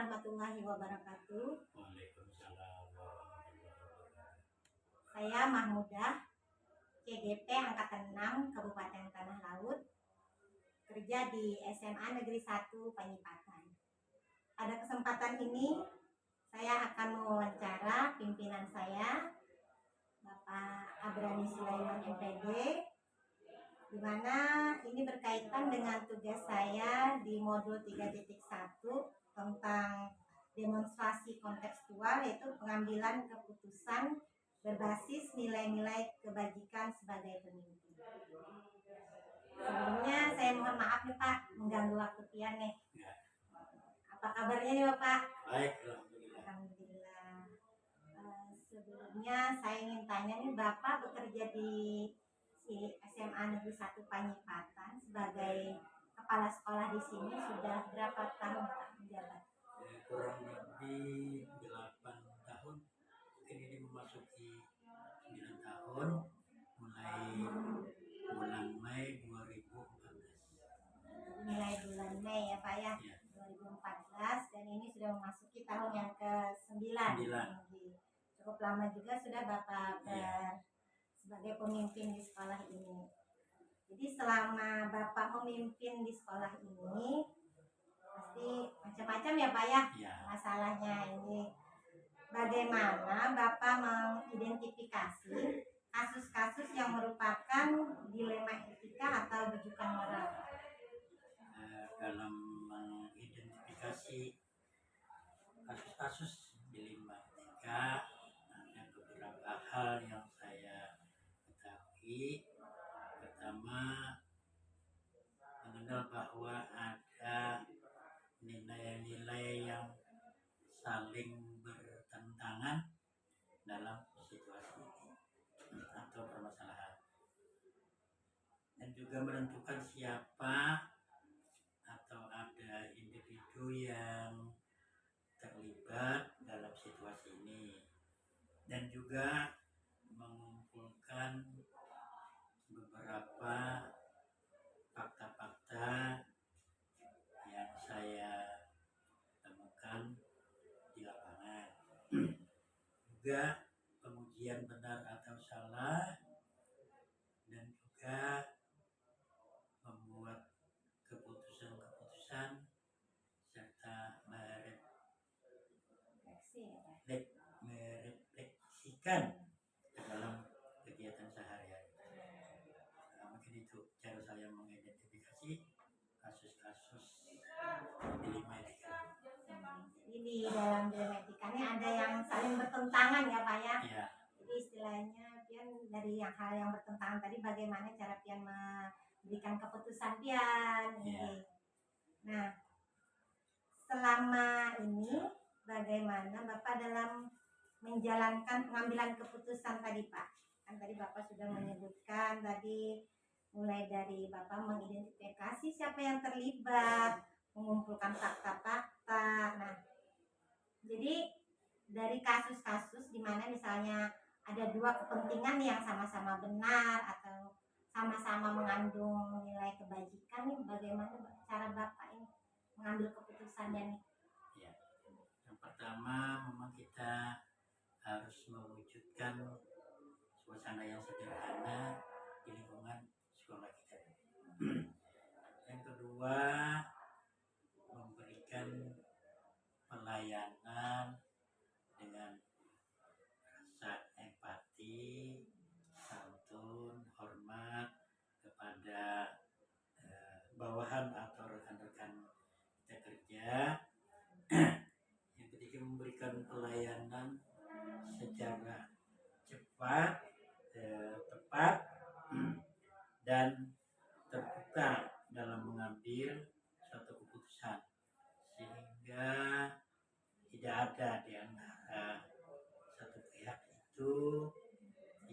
warahmatullahi wabarakatuh. Waalaikumsalam warahmatullahi wabarakatuh. Saya Mahmudah, CGP Angkatan 6 Kabupaten Tanah Laut, kerja di SMA Negeri 1 Panyipatan. Pada kesempatan ini, saya akan mewawancara pimpinan saya, Bapak Abrani Sulaiman MPD, di mana ini berkaitan dengan tugas saya di modul 3.1 tentang demonstrasi kontekstual, yaitu pengambilan keputusan berbasis nilai-nilai kebajikan sebagai pemimpin. Sebelumnya saya mohon maaf nih Pak, mengganggu waktu pian nih. Apa kabarnya nih Bapak? Baik, alhamdulillah. Alhamdulillah. Sebelumnya saya ingin tanya nih, Bapak bekerja di SMA Negeri 1 Panyipatan sebagai kepala sekolah di sini sudah berapa tahun Pak menjabat? Kurang lebih 8 tahun. Mungkin ini memasuki 9 tahun mulai bulan Mei 2014. Mulai bulan Mei ya Pak ya, Ya. 2014, dan ini sudah memasuki tahun yang ke-9. Cukup lama juga sudah Bapak sebagai pemimpin di sekolah ini. Jadi selama Bapak memimpin di sekolah ini pasti macam-macam ya Pak ya, masalahnya ini. Bagaimana Bapak mengidentifikasi kasus-kasus yang merupakan dilema etika atau rujukan moral? Dalam mengidentifikasi kasus-kasus dilema etika, ada beberapa hal yang saya ketahui. Pertama, mengenal bahwa ada nilai-nilai yang saling bertentangan dalam situasi ini atau permasalahan, dan juga menentukan siapa atau ada individu yang terlibat dalam situasi ini, dan juga mengumpulkan beberapa fakta-fakta yang saya temukan di lapangan. Juga pengujian benar atau salah, dan juga membuat keputusan-keputusan serta merefleksikan dalam kegiatan sehari-hari. Mungkin itu cara saya mengidentifikasi kasus-kasus dilema etika. Jadi di dalam dilema etika ini ada yang saling bertentangan ya Pak ya? Ya. Jadi istilahnya pian dari yang hal yang bertentangan tadi, bagaimana cara pian memberikan keputusan pian. Ya. Nah, selama ini bagaimana Bapak dalam menjalankan pengambilan keputusan tadi Pak? Kan tadi Bapak sudah menyebutkan tadi, mulai dari Bapak mengidentifikasi siapa yang terlibat, mengumpulkan fakta-fakta. Nah, jadi dari kasus-kasus di mana misalnya ada dua kepentingan yang sama-sama benar atau sama-sama mengandung nilai kebajikan nih, bagaimana cara Bapak ini mengambil keputusannya nih? Ya. Yang pertama, memang kita harus mewujudkan suasana yang sederhana di lingkungan sekolah kita. Yang kedua, memberikan pelayanan dengan rasa empati, santun, hormat kepada bawahan atau rekan-rekan kita kerja. Yang ketiga, memberikan pelayanan secara cepat, tepat, dan terbuka dalam mengambil suatu keputusan, sehingga tidak ada di antara satu pihak itu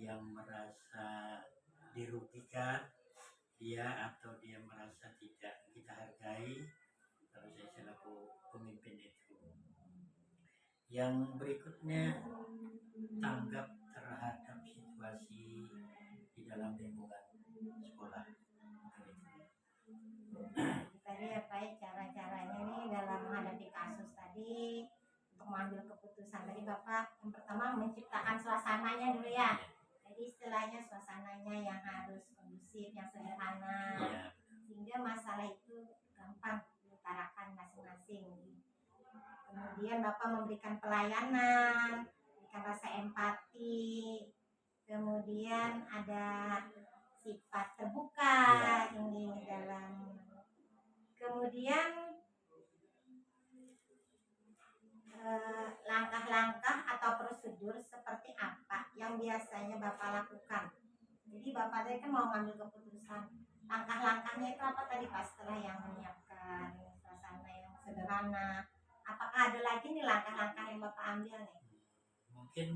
yang merasa dirugikan dia atau dia merasa tidak kita hargai kalau saya selaku pemimpin itu. Yang berikutnya, tanggap terhadap situasi di dalam lingkungan sekolah. Tadi ya Pak, cara-caranya nih dalam menghadapi kasus tadi tadi untuk mengambil keputusan. Tadi Bapak yang pertama menciptakan suasananya dulu ya. Jadi istilahnya suasananya yang harus kondusif, yang sederhana, Iya. sehingga masalah itu gampang diutarakan masing-masing. Kemudian Bapak memberikan pelayanan, memberikan rasa empati, kemudian ada sifat terbuka ini dalam, kemudian langkah-langkah atau prosedur seperti apa yang biasanya Bapak lakukan. Jadi Bapak tadi kan mau ngambil keputusan, langkah-langkahnya itu apa tadi Pak setelah yang menyiapkan suasana yang sederhana? Apakah ada lagi nih langkah-langkah yang Bapak ambil nih? Mungkin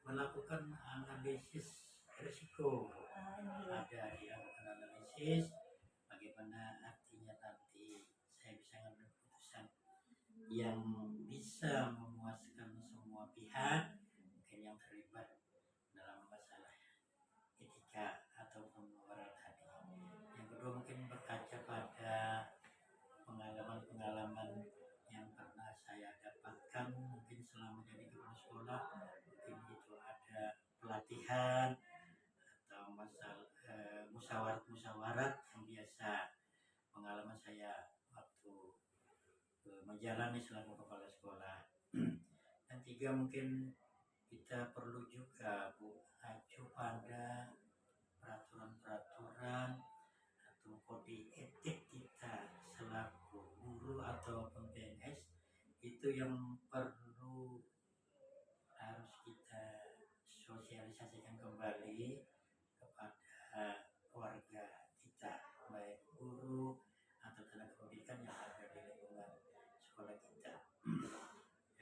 melakukan analisis risiko. Ini. Ada dilakukan analisis bagaimana artinya nanti saya bisa ngambil keputusan yang bisa memuaskan semua pihak mungkin yang terlibat dalam masalah etika ataupun moral tadi. Yang kedua mungkin berkaca pada pengalaman-pengalaman yang pernah saya dapatkan mungkin selama jadi kepala sekolah, mungkin itu ada pelatihan atau musyawarat yang biasa pengalaman saya waktu menjalani selaku kepala sekolah. Dan tiga mungkin kita perlu juga mengacu pada peraturan-peraturan atau kode etik kita selaku guru ataupun PNS itu yang perlu harus kita sosialisasikan kembali kepada keluarga kita, baik guru atau tenaga pendidikan yang ada di lingkungan sekolah kita.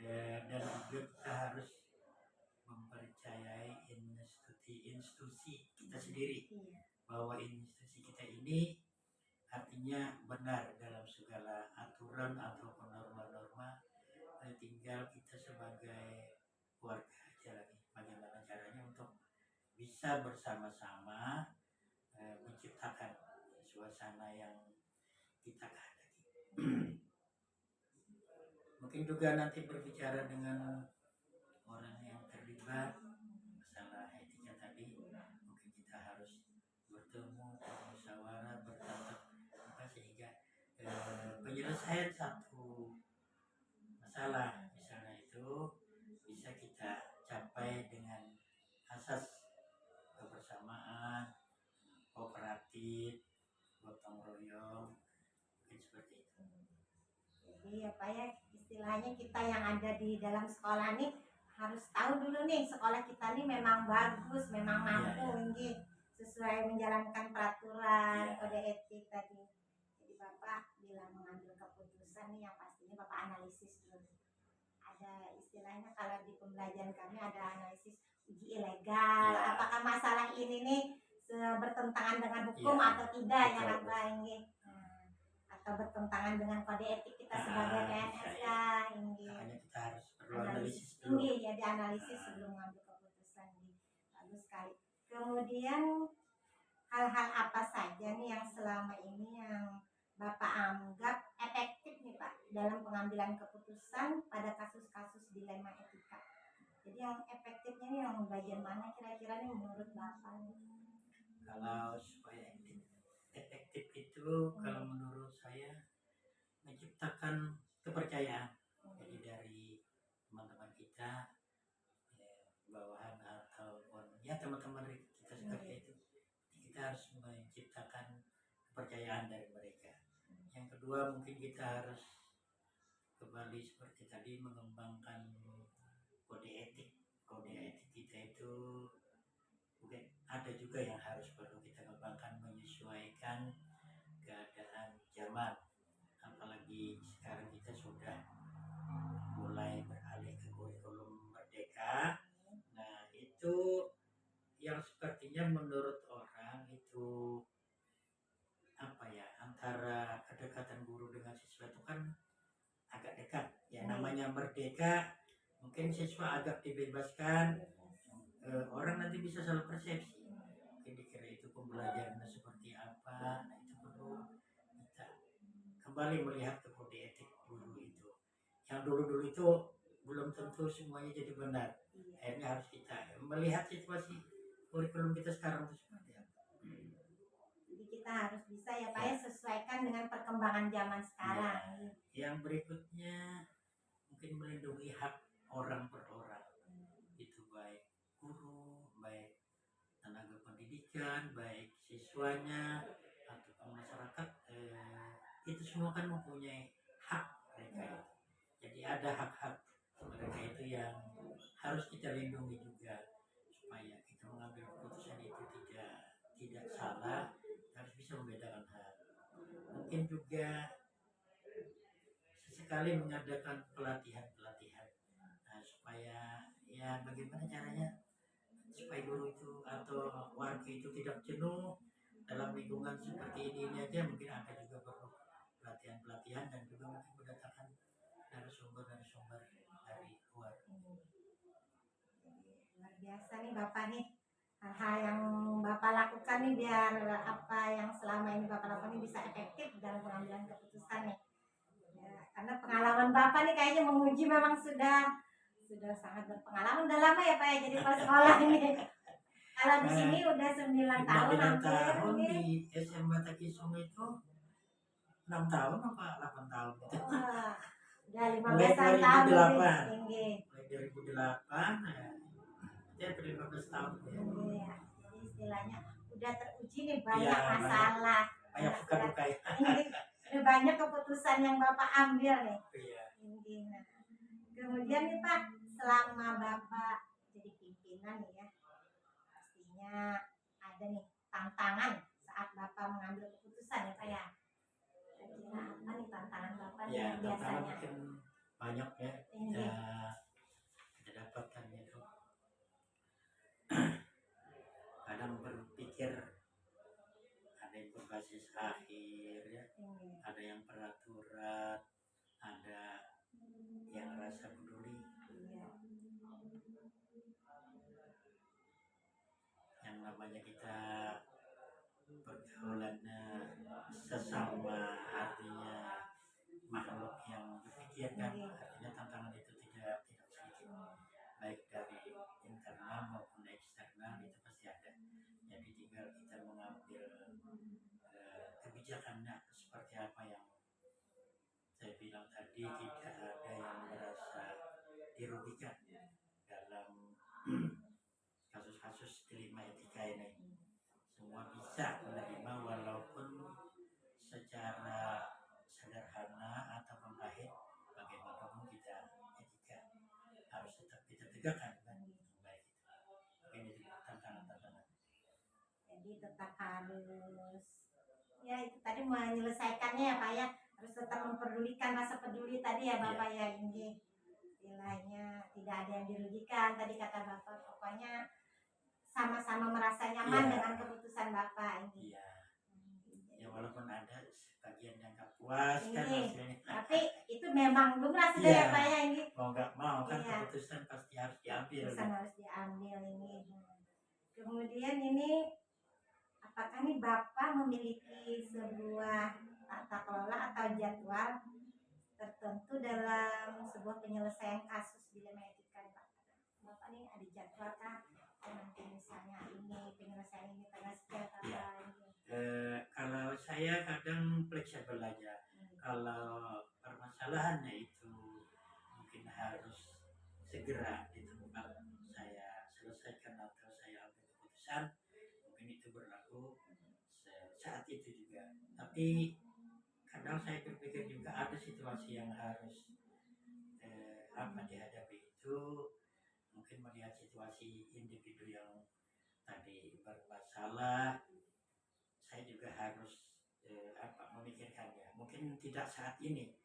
Dan juga kita harus mempercayai institusi kita sendiri, bahwa institusi kita ini artinya benar dalam segala aturan ataupun norma-norma. Tinggal kita sebagai keluarga jalani bagaimana caranya untuk bisa bersama-sama menciptakan suasana yang kita kehendaki. Mungkin juga nanti berbicara dengan orang yang terlibat masalah etika tadi, mungkin kita harus bertemu, bermusyawarah, bertatap muka sehingga penyelesaian satu masalah misalnya itu bisa kita capai dengan asas kebersamaan, kooperatif, gotong royong, mungkin seperti itu. Jadi apa ya istilahnya kita yang ada di dalam sekolah nih harus tahu dulu nih sekolah kita nih memang bagus, memang mampu nih sesuai menjalankan peraturan kode etik tadi. Jadi Bapak bila mengambil keputusan nih yang pastinya Bapak analisis dulu. Ada istilahnya kalau di pembelajaran kami ada analisis uji ilegal, apakah masalah ini nih bertentangan dengan hukum atau tidak ya kan Pak ini, atau bertentangan dengan kode etik kita sebagai PNS ya ini. Makanya kita harus perlu analisis dulu. Iya ya dianalisis sebelum mengambil keputusan ini. Bagus sekali. Kemudian hal-hal apa saja nih yang selama ini yang Bapak anggap efektif nih Pak dalam pengambilan keputusan pada kasus-kasus dilema etika. Jadi yang efektifnya nih yang bagian mana kira-kira nih menurut Bapak nih? Kalau supaya efektif itu kalau menurut saya menciptakan kepercayaan. Jadi dari teman-teman kita, bawahan ataupun ya teman-teman kita seperti itu, kita harus menciptakan kepercayaan dari mereka. Yang kedua mungkin kita harus kembali seperti tadi mengembangkan kode etik. Kode etik kita itu mungkin ada juga yang harus perlu kita kembangkan menyesuaikan keadaan zaman. Apalagi sekarang kita sudah mulai beralih ke kurikulum merdeka. Nah itu yang sepertinya menurut orang itu apa ya, antara kedekatan guru dengan siswa itu kan agak dekat ya, namanya merdeka mungkin siswa agak dibebaskan, orang nanti bisa salah persepsi mungkin dikira itu pembelajaran seperti apa. Nah itu perlu kita kembali melihat ke kode etik guru itu yang dulu-dulu itu belum tentu semuanya jadi benar. Iya. Akhirnya harus kita melihat situasi kurikulum kita sekarang itu seperti apa. Jadi kita harus bisa ya Pak Ya. ya sesuaikan dengan perkembangan zaman sekarang. Ya. Yang berikutnya mungkin melindungi hak orang per orang, itu baik guru, baik tenaga pendidikan, baik siswanya atau masyarakat, itu semua kan mempunyai hak mereka. Jadi ada hak-hak mereka itu yang harus kita lindungi juga, supaya kita mengambil keputusan itu tidak salah, harus bisa membedakan hal. Mungkin juga sesekali mengadakan pelatihan-pelatihan, supaya ya bagaimana caranya supaya guru itu atau warga itu tidak jenuh dalam lingkungan seperti ini aja. Mungkin ada juga perlu pelatihan-pelatihan dan juga mungkin mendatangkan narasumber dari luar. Luar biasa nih Bapak nih, hal-hal yang Bapak lakukan nih biar apa yang selama ini Bapak lakukan ini bisa efektif dalam pengambilan keputusan nih. Ya, karena pengalaman Bapak nih kayaknya menguji memang sudah sangat berpengalaman, udah lama ya Pak ya jadi pas sekolah ini. Kalau di sini udah 9 tahun 9 hampir. tahun Mungkin. di SMA Takisung itu 6 tahun apa 8 tahun gitu. Wah, udah 15 Mulai tahun 2008. tinggi. Mulai 2008 ya 15 tahun ya. Iya, jadi istilahnya udah teruji nih banyak Iya, masalah. Banyak suka duka ya. Ini udah banyak keputusan yang Bapak ambil nih. Iya. Nah, kemudian nih Pak, selama Bapak jadi pimpinan nih ya, pastinya ada nih tantangan saat Bapak mengambil keputusan ya Pak ya. Kira-kira apa nih tantangan Bapak nih Ya, yang tantangan biasanya? mungkin banyak ya. Ini. Kita dapatkan itu. Kadang berpikir ada yang berbasis akhir ya, ada yang peraturan, ada yang rasa peduli, Iya. yang namanya kita pergaulannya sesama, artinya makhluk yang berpikir kan, artinya tantangan itu tidak sedikit, baik dari internal maupun eksternal itu pasti ada. Jadi tinggal kita mengambil kebijakannya seperti apa yang saya bilang tadi, tidak ada yang merasa dirugikan dalam kasus-kasus dilema etika ini. Semua bisa menerima walaupun secara sederhana atau pahit, bagaimanapun kita etika harus tetap kita tegakkan kan, baik itu. Mungkin itu tantangan-tantangan. Jadi tetap harus ya itu tadi menyelesaikannya ya Pak ya, harus tetap memperdulikan rasa peduli tadi ya Bapak ya, ini istilahnya tidak ada yang dirugikan tadi kata Bapak, pokoknya sama-sama merasa nyaman dengan keputusan Bapak ini. Iya. Ya walaupun ada sebagian yang gak puas kan hasilnya. Tapi itu memang lumrah sudah ya Pak ya ini. Mau nggak mau kan keputusan pasti harus diambil. Keputusan harus diambil ini. Kemudian ini apakah nih Bapak memiliki sebuah tata kelola atau jadwal tertentu dalam sebuah penyelesaian kasus dilema etika Pak? Bapak nih ada jadwal kah? Nanti misalnya ini penyelesaian ini tanggal sekian kalau saya kadang fleksibel aja. Kalau permasalahannya itu mungkin harus segera di tempat saya selesaikan atau saya ambil keputusan, mungkin itu berlaku saat itu juga. Tapi kadang saya berpikir juga ada situasi yang harus dihadapi itu, mungkin melihat situasi individu yang tadi bermasalah, saya juga harus memikirkannya. Mungkin tidak saat ini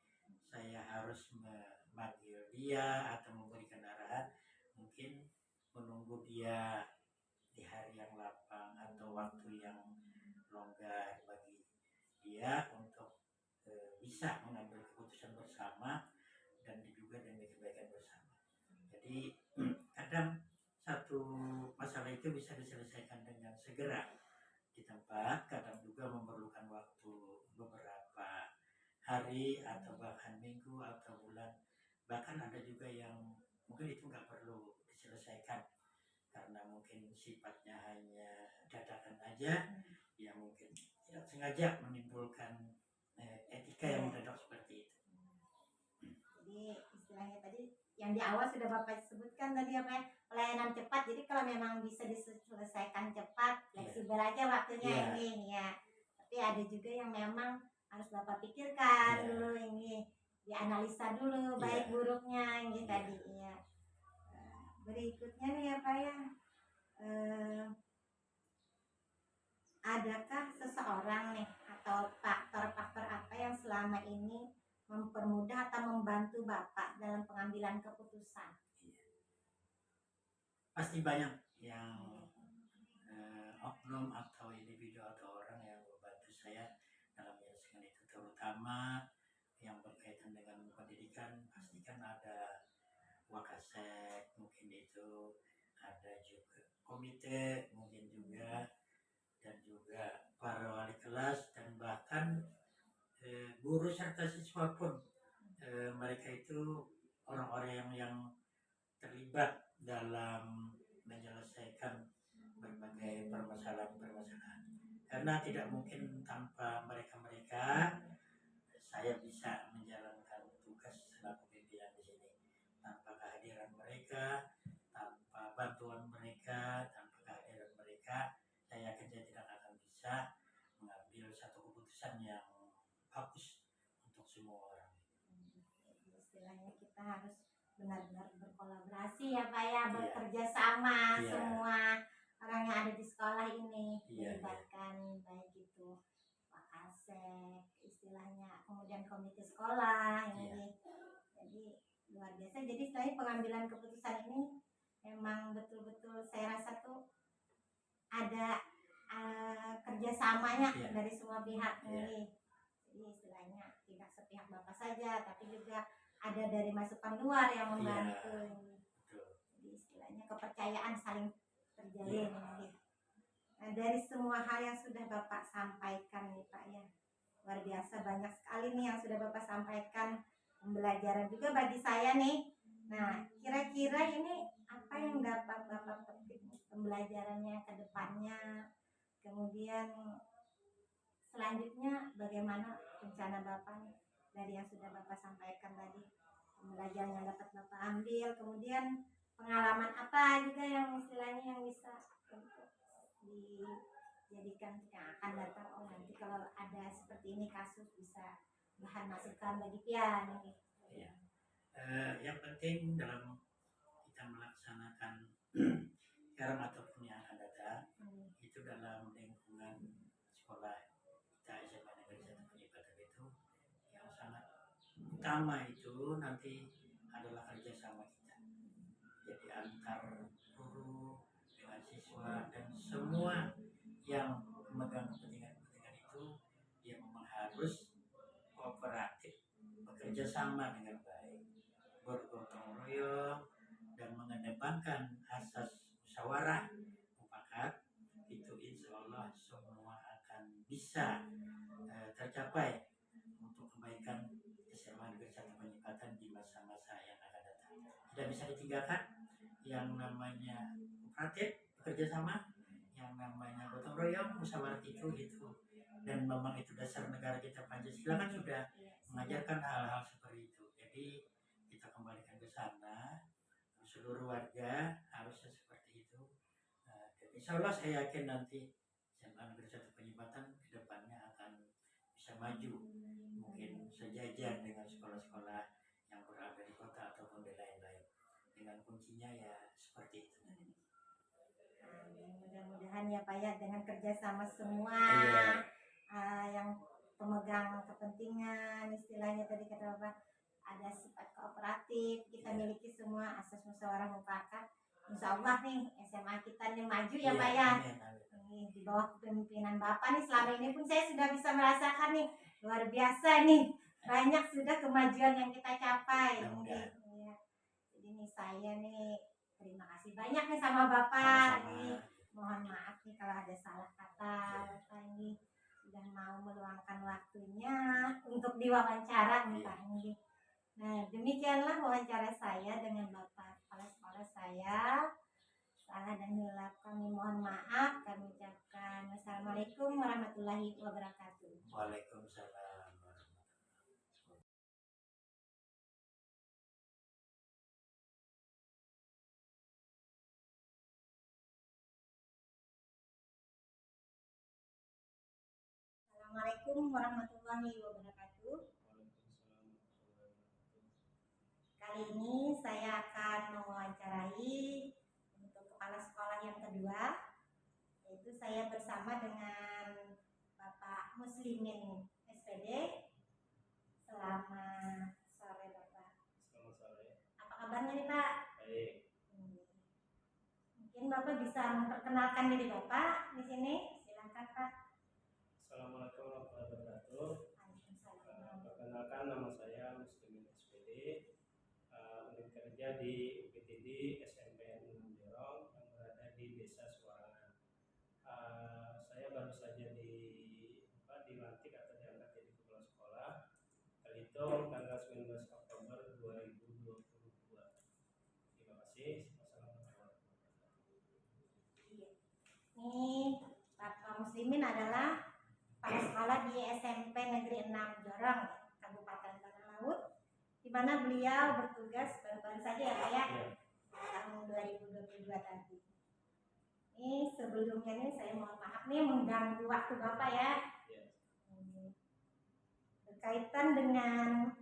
saya harus memanggil dia atau memberikan arahan, mungkin menunggu dia di hari yang lapang atau waktu yang longgar bagi dia untuk bisa mengambil keputusan bersama dan juga demi kebaikan bersama. Jadi kadang satu masalah itu bisa diselesaikan dengan segera di tempat, kadang juga memerlukan waktu beberapa hari atau bahkan minggu atau bulan Bahkan ada juga yang mungkin itu nggak perlu diselesaikan karena mungkin sifatnya hanya dadakan aja, ya mungkin tidak sengaja menimbulkan etika yang mendadak seperti itu. Jadi istilahnya tadi yang di awal sudah Bapak sebutkan tadi apa ya, pelayanan cepat. Jadi kalau memang bisa diselesaikan cepat, fleksibel aja waktunya ini ya. Tapi ada juga yang memang harus Bapak pikirkan dulu ini, dianalisa dulu baik buruknya ini tadi ya. Berikutnya nih ya Pak ya, adakah seseorang nih atau faktor-faktor apa yang selama ini mempermudah atau membantu Bapak dalam pengambilan keputusan? Pasti banyak yang oknum atau individu atau orang yang membantu saya dalam menyelesaikan itu, terutama yang berkaitan dengan pendidikan. Pastikan ada wakasek, mungkin itu ada juga komite, mungkin juga, dan juga para wali kelas, dan bahkan guru serta siswa pun mereka itu orang-orang yang terlibat dalam menyelesaikan berbagai permasalahan-permasalahan. Karena tidak mungkin tanpa mereka-mereka saya bisa menjalankan tugas selaku pimpinan di sini. Tanpa kehadiran mereka, tanpa bantuan mereka, tanpa kehadiran mereka, saya yakin saya tidak akan bisa mengambil satu keputusan yang bagus untuk semua orang. Istilahnya kita harus benar-benar berkolaborasi ya Pak ya, bekerja sama semua orang yang ada di sekolah ini, melibatkan baik itu wakasek istilahnya, kemudian komite sekolah ini. Jadi luar biasa. Jadi istilahnya pengambilan keputusan ini memang betul-betul saya rasa tuh ada kerjasamanya dari semua pihak ini. Jadi istilahnya tidak sepihak Bapak saja, tapi juga ada dari masukan luar yang membantu. Jadi istilahnya kepercayaan saling terjalin. Nah, dari semua hal yang sudah Bapak sampaikan nih Pak ya, luar biasa banyak sekali nih yang sudah Bapak sampaikan, pembelajaran juga bagi saya nih. Nah, kira-kira ini apa yang dapat Bapak petik pembelajarannya ke depannya, kemudian selanjutnya bagaimana rencana Bapak nih dari yang sudah Bapak sampaikan tadi, pembelajaran yang dapat Bapak ambil, kemudian pengalaman apa juga yang istilahnya yang bisa untuk dijadikan yang akan datang, oh nanti kalau ada seperti ini kasus bisa bahan masukan bagi pian nih. Yang penting dalam kita melaksanakan sekarang ataupun yang akan datang itu dalam lingkungan sekolah kita SMA Negeri 1 Penyibatan itu yang sangat utama itu nanti adalah kerjasama kita. Jadi antar guru dengan siswa dan semua yang memegang kepentingan-kepentingan itu, dia memang harus kooperatif, bekerja sama dengan baik, bergotong royong, dan mengedepankan asas musyawarah mufakat. Itu insya Allah semua akan bisa tercapai untuk kebaikan SMA Negeri 1 Penyibatan di masa-masa yang akan datang. Tidak bisa ditinggalkan yang namanya kooperatif, bekerja sama, yang namanya gotong royong, musyawarah itu, dan memang itu dasar negara kita Pancasila kan sudah mengajarkan hal-hal seperti itu. Jadi kita kembalikan ke sana, seluruh warga harusnya seperti itu. Dan insya Allah saya yakin nanti SMA Negeri 1 Penyibatan ke depannya akan bisa maju, mungkin sejajar dengan sekolah-sekolah yang berada di kota ataupun di lain-lain. Dengan kuncinya ya seperti itu. Mudah-mudahan ya Pak ya, dengan kerjasama semua yang pemegang kepentingan, istilahnya tadi kata Bapak ada sifat kooperatif, kita miliki semua asas musyawarah mufakat. Insya Allah nih SMA kita nih maju ya Pak ya. Ini di bawah kepemimpinan Bapak nih selama ini pun saya sudah bisa merasakan nih luar biasa nih, banyak sudah kemajuan yang kita capai. Jadi nih saya nih terima kasih banyak nih sama Bapak. Nih, mohon maaf nih kalau ada salah kata. Bapak ini sudah mau meluangkan waktunya untuk diwawancara nih Pak. Nah, demikianlah wawancara saya dengan Bapak Kepala Sekolah saya. Salah dan hilaf kami mohon maaf. Kami ucapkan wassalamualaikum warahmatullahi wabarakatuh. Waalaikumsalam. Assalamualaikum warahmatullahi wabarakatuh. Kali ini saya akan mewawancarai untuk kepala sekolah yang kedua, yaitu saya bersama dengan Bapak Muslimin SPD. Selamat sore Bapak. Selamat sore. Apa kabarnya nih Pak? Baik. Mungkin Bapak bisa memperkenalkan diri Bapak di sini. Silakan Pak. Assalamualaikum warahmatullahi wabarakatuh. Waalaikumsalam. Perkenalkan, nama saya Muslimin SPD. Unit kerja di UPTD SMP 6 Jorong yang berada di Desa Suwarangan. Saya baru saja dilantik atau diangkat jadi kepala sekolah terhitung tanggal 19 Oktober 2022. Terima kasih. Wassalamualaikum warahmatullahi wabarakatuh. Ini Bapak Muslimin adalah kepala sekolah di SMP Negeri 6 Jorong, Kabupaten Tanah Laut, di mana beliau bertugas baru-baru saja ya Pak ya, tahun 2022 tadi. Ini sebelumnya nih saya mohon maaf nih mengganggu waktu Bapak ya. Berkaitan dengan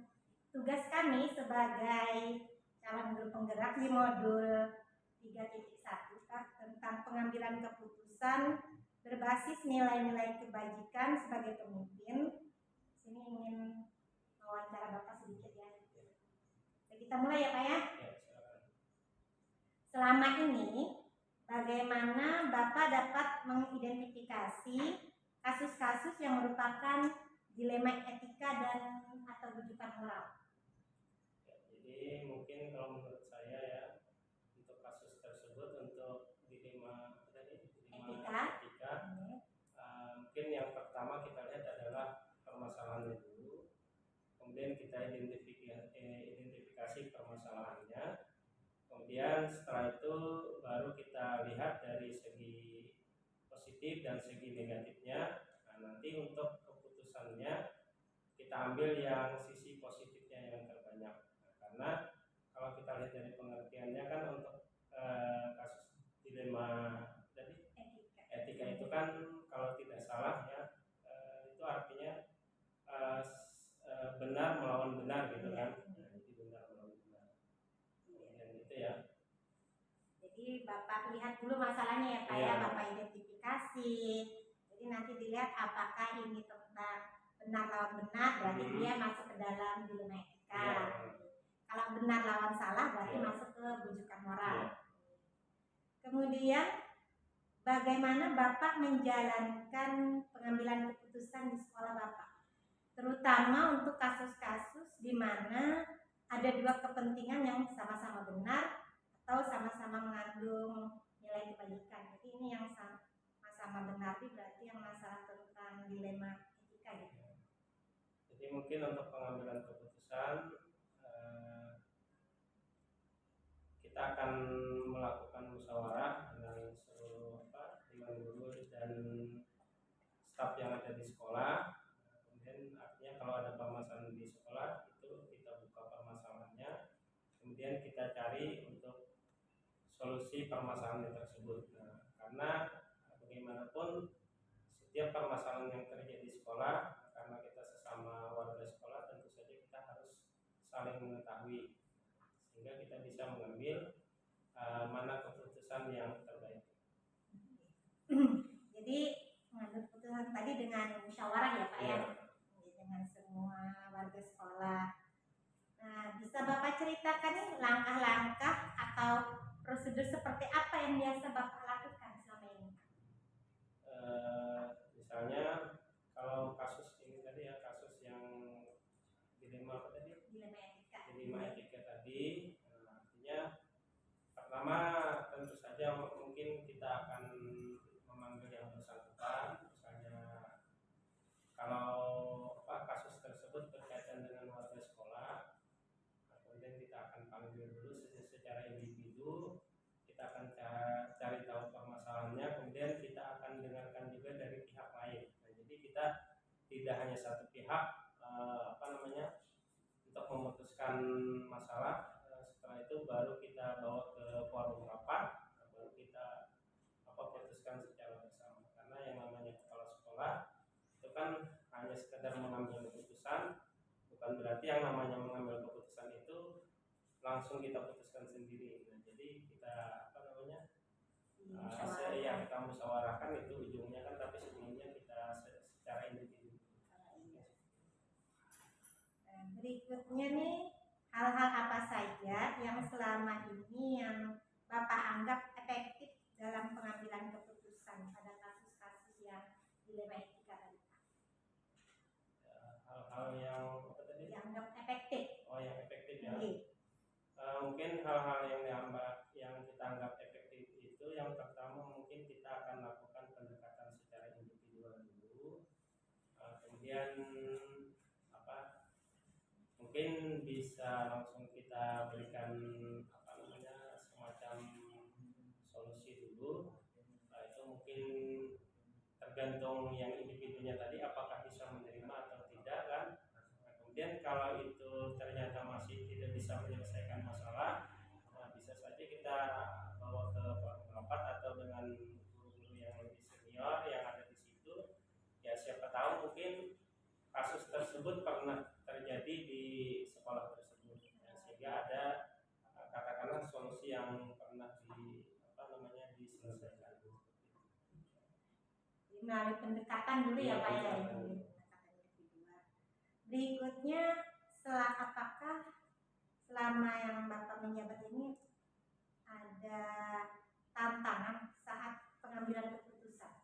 tugas kami sebagai calon guru penggerak di modul 3.1 Pak, tentang pengambilan keputusan berbasis nilai-nilai kebajikan sebagai pemimpin. Sini ingin mewawancara Bapak sedikit ya. Kita mulai ya Pak ya. Selama ini bagaimana Bapak dapat mengidentifikasi kasus-kasus yang merupakan dilema etika dan atau rujukan moral? Jadi mungkin kalau menurut saya ya, untuk kasus tersebut, untuk dilema etika, mungkin yang pertama kita lihat adalah permasalahannya dulu, kemudian kita identifikasi permasalahannya, kemudian setelah itu baru kita lihat dari segi positif dan segi negatifnya. Nah, nanti untuk keputusannya kita ambil yang sisi positifnya yang terbanyak. Nah, karena kalau kita lihat dari pengertiannya kan untuk kasus dilema tadi etika itu kan kalau tidak salah ya, itu artinya benar melawan benar gitu kan. Nah, jadi benar melawan benar. Kemudian itu ya. Jadi Bapak lihat dulu masalahnya ya Pak ya, Bapak identifikasi. Jadi nanti dilihat apakah ini tentang benar lawan benar, berarti dia masuk ke dalam dilema etika. Kalau benar lawan salah berarti masuk ke rujukan moral. Kemudian bagaimana Bapak menjalankan pengambilan keputusan di sekolah Bapak, terutama untuk kasus-kasus di mana ada dua kepentingan yang sama-sama benar atau sama-sama mengandung nilai kebajikan. Jadi ini yang sama-sama benar, berarti yang masalah tentang dilema etika gitu. Jadi mungkin untuk pengambilan keputusan kita akan melakukan musyawarah dengan seluruh dengan guru dan staf yang ada di sekolah. Kemudian artinya kalau ada permasalahan di sekolah itu kita buka permasalahannya, kemudian kita cari untuk solusi permasalahan tersebut. Nah, karena bagaimanapun setiap permasalahan yang terjadi di sekolah, karena kita sesama warga sekolah, tentu saja kita harus saling mengetahui sehingga kita bisa mengambil mana keputusan yang terbaik. Jadi mengambil keputusan tadi dengan musyawarah ya Pak ya, dengan semua warga sekolah. Nah, bisa Bapak ceritakan nih langkah-langkah atau prosedur seperti apa yang biasa Bapak lakukan selama ini? Misalnya kalau kasus ini tadi ya, kasus yang dilema apa tadi? Dilema etika tadi. Artinya pertama tentu saja mungkin kita akan memanggil yang bersangkutan. Misalnya kalau kasus tersebut berkaitan dengan warga sekolah, tidak hanya satu pihak untuk memutuskan masalah. Setelah itu baru kita bawa ke forum rapat, baru kita putuskan secara bersama. Karena yang namanya kepala sekolah itu kan hanya sekedar mengambil keputusan, bukan berarti yang namanya mengambil keputusan itu langsung kita putuskan sendiri. Nah, jadi kita kita musyawarahkan itu ujungnya kan, tapi sebelumnya kita secara individu. Berikutnya nih, hal-hal apa saja yang selama ini yang Bapak anggap efektif dalam pengambilan keputusan pada kasus-kasus yang dilema etika tadi? Hal-hal yang apa tadi? Yang anggap efektif. Oh, yang efektif ya. Mungkin hal-hal yang kita anggap efektif itu, yang pertama mungkin kita akan lakukan pendekatan secara individual dulu. Kemudian mungkin bisa langsung kita berikan semacam solusi dulu. Itu mungkin tergantung yang individunya tadi apakah bisa menerima atau tidak kan. Kemudian kalau itu ternyata masih tidak bisa menyelesaikan masalah, bisa saja kita bawa ke forum rapat atau dengan guru-guru yang lebih senior yang ada di situ. Ya siapa tahu mungkin kasus tersebut pernah terjadi di sekolah tersebut, ya, sehingga ada katakanlah solusi yang pernah diselesaikan. Melalui pendekatan dulu ya Pak ya. Berikutnya, apakah selama yang Bapak menjabat ini ada tantangan saat pengambilan keputusan?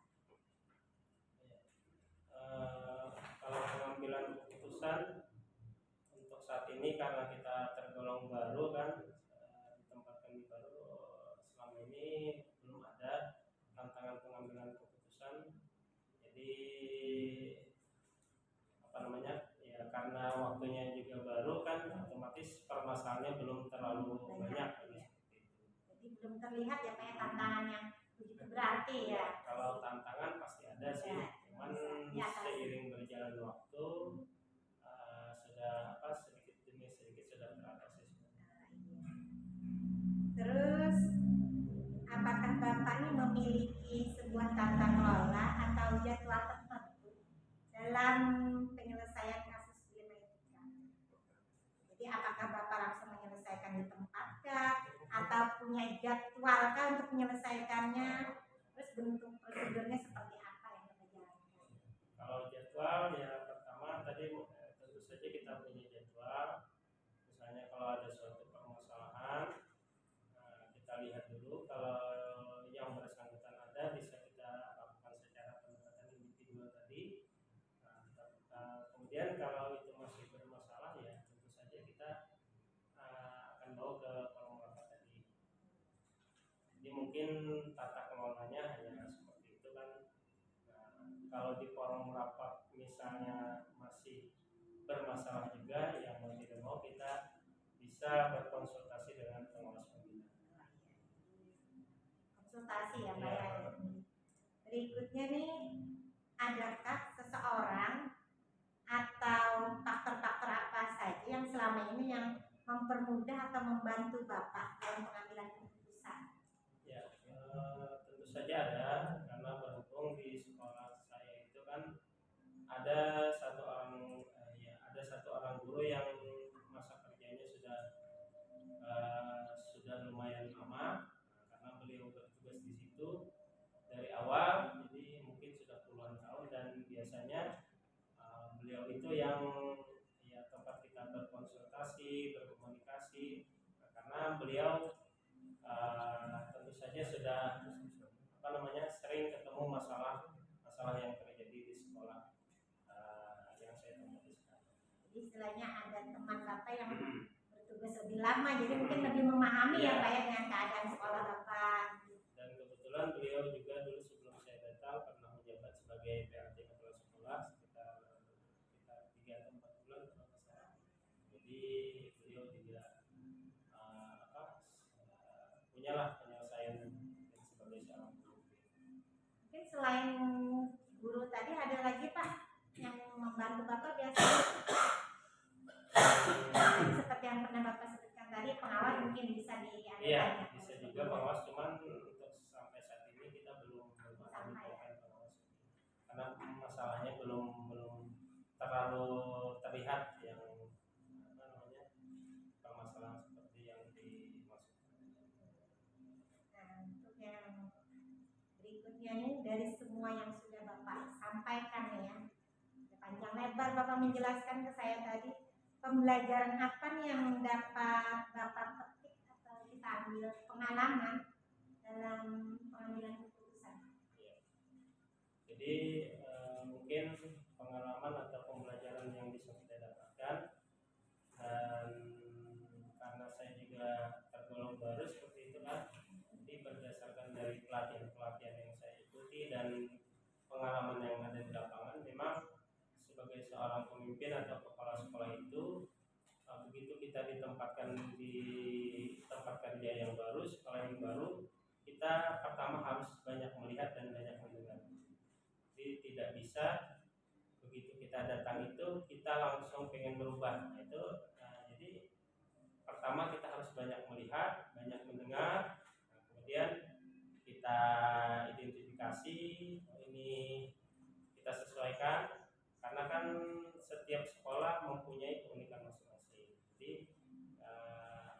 Kalau pengambilan keputusan untuk saat ini karena kita tergolong baru kan, di tempat kami baru, selama ini belum ada tantangan pengambilan keputusan. Jadi ya karena waktunya juga baru kan, otomatis permasalahannya belum terlalu banyak. Jadi belum terlihat ya Pak tantangan yang begitu berarti ya. Kalau tantangan pasti ada sih, cuman seiring berjalan waktu sudah sedikit demi sedikit sudah teratasi. Terus apakah Bapak ini memiliki sebuah tata kelola atau jadwal tertentu dalam penyelesaian kasus dilema etika? Jadi apakah Bapak langsung menyelesaikan di tempat kah, atau punya jadwal kah untuk menyelesaikannya? Terus bentuk prosedurnya seperti apa yang Bapak jalankan? Kalau jadwal ya pertama tadi tentu saja kita punya jadwal. Misalnya kalau ada suatu permasalahan, kita lihat dulu kalau yang bersangkutan ada, bisa kita lakukan secara pendekatan individual tadi. Kemudian kalau itu masih bermasalah ya tentu saja kita akan bawa ke forum rapat tadi. Jadi mungkin tata kelolanya hanya seperti itu kan. Kalau di forum rapat misalnya masih bermasalah juga, yang mau tidak mau kita bisa berkonsultasi dengan pengawas pembina. Konsultasi ya Pak ya. Berikutnya nih, adakah seseorang atau faktor-faktor apa saja yang selama ini yang mempermudah atau membantu Bapak dalam pengambilan keputusan? Ya, tentu saja ada, karena berhubung di sekolah saya itu kan ada satu orang guru yang masa kerjanya sudah lumayan lama, karena beliau bertugas di situ dari awal, jadi mungkin sudah puluhan tahun, dan biasanya beliau itu yang tempat kita berkonsultasi, berkomunikasi, karena beliau tentu saja sudah sering ketemu masalah yang terjadi di sekolah yang saya temui sekarang. Jadi istilahnya ada teman Bapak yang bertugas lebih lama, jadi mungkin lebih memahami ya Pak ya dengan keadaan sekolah Bapak. Dan kebetulan beliau juga dulu sebelum saya datang pernah menjabat sebagai PLT kepala sekolah sekitar 3 atau 4 bulan kalau tidak salah. Jadi beliau juga punyalah penyelesaian sebagai seorang guru. Mungkin selain guru tadi ada lagi Pak yang membantu Bapak biasanya seperti yang pernah Bapak sebutkan tadi, pengawas mungkin bisa diadakan Iya, ya? bisa juga pengawas, cuman untuk sampai saat ini kita belum menemukan pengawas karena masalahnya belum terlalu terlihat yang permasalahan seperti yang dimaksudkan. Nah, untuk yang berikutnya nih, dari semua yang sudah Bapak sampaikan ya, panjang lebar Bapak menjelaskan ke saya tadi, pembelajaran apa nih yang dapat Bapak petik atau kita ambil pengalaman dalam pengambilan keputusan? Jadi mungkin pengalaman atau pembelajaran yang bisa kita dapatkan, dan karena saya juga tergolong baru seperti itu kan, jadi berdasarkan dari pelatihan yang saya ikuti dan pengalaman yang ada di lapangan, memang sebagai seorang pemimpin atau kepala sekolah itu, begitu kita ditempatkan di tempat kerja yang baru, sekolah yang baru, kita pertama harus banyak melihat dan banyak mendengar. Jadi tidak bisa begitu kita datang itu kita langsung pengen berubah. Jadi pertama kita harus banyak melihat, banyak mendengar, kemudian kita identifikasi ini kita sesuaikan, karena kan setiap sekolah mempunyai keunikan masing-masing. Jadi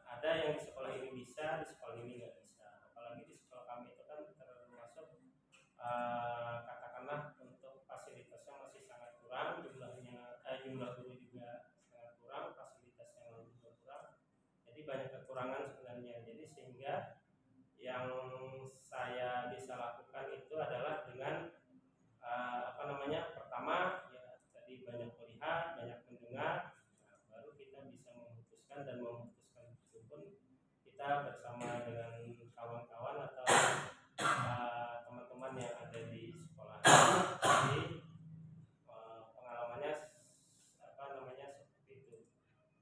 ada yang di sekolah ini bisa, di sekolah ini nggak bisa. Apalagi di sekolah kami itu kan termasuk katakanlah untuk fasilitasnya masih sangat kurang, jumlah guru juga sangat kurang, fasilitas yang lain juga kurang. Jadi banyak kekurangan sebenarnya. Jadi sehingga yang saya bisa lakukan itu adalah dengan pertama ya tadi banyak melihat, banyak mendengar, baru kita bisa memutuskan, dan memutuskan itu pun kita bersama dengan kawan-kawan atau teman-teman yang ada di sekolah. Jadi pengalamannya seperti itu.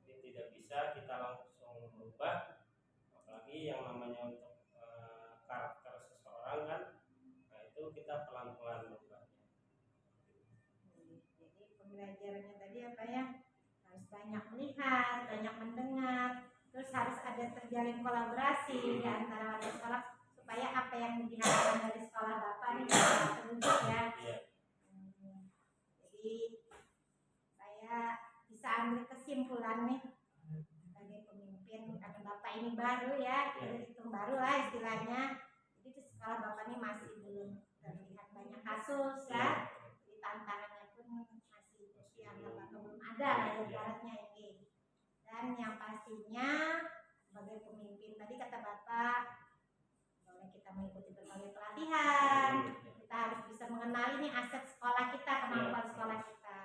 Jadi tidak bisa kita langsung merubah, apalagi yang namanya untuk karakter seseorang kan, nah itu kita pelan-pelan merubahnya. Jadi pembelajarannya tadi apa ya, harus banyak melihat, banyak mendengar, terus harus ada terjalin kolaborasi di antara warga sekolah supaya apa yang diharapkan dari sekolah Bapak ini bisa terwujud ya. Jadi saya bisa ambil kesimpulan nih sebagai pemimpin, karena Bapak ini baru ya, hitung baru lah istilahnya. Jadi di sekolah Bapak ini masih belum terlihat banyak kasus ya, jadi tantangannya pun masih yang Bapak belum ada lah ya ibaratnya ini. Dan yang pastinya sebagai pemimpin tadi kata Bapak, kita mengikuti berbagai pelatihan, kita harus bisa mengenali nih aset sekolah kita, kemampuan sekolah kita,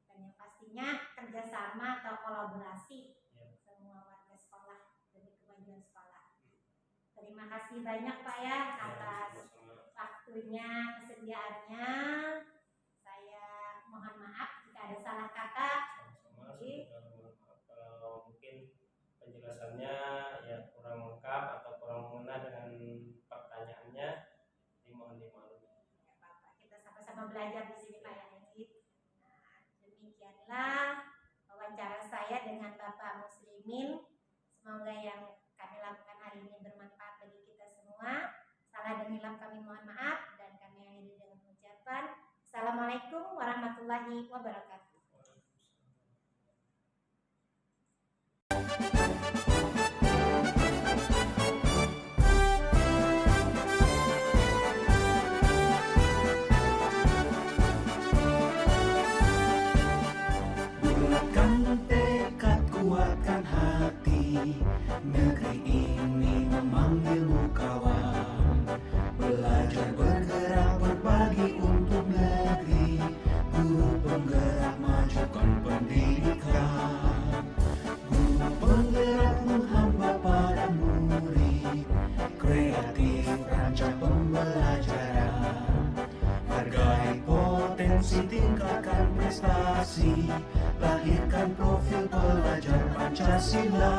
dan yang pastinya kerjasama atau kolaborasi semua warga sekolah demi kemajuan sekolah. Terima kasih banyak Pak ya atas waktunya, kesediaannya. Saya mohon maaf jika ada salah kata. Kalau mungkin penjelasannya ya kurang lengkap atau kurang mengena dengan pertanyaannya, dimohon dimaklumi. Ya Pak, kita sama-sama belajar di sini Pak ya. Nah, demikianlah wawancara saya dengan Bapak Muslimin. Semoga yang kami lakukan hari ini bermanfaat bagi kita semua. Salah dan hilaf kami mohon maaf, dan kami akhiri dengan ucapan Assalamualaikum warahmatullahi wabarakatuh. Kuatkan hati, negeri ini memanggilmu kawan. Belajar bergerak berbagi untuk negeri, guru penggerak majukan pendidikan. Guru penggerak menghamba pada murid, kreatif rancang pembelajaran. Hargai potensi, tingkatkan prestasi, lahirkan profil pelajar Pancasila.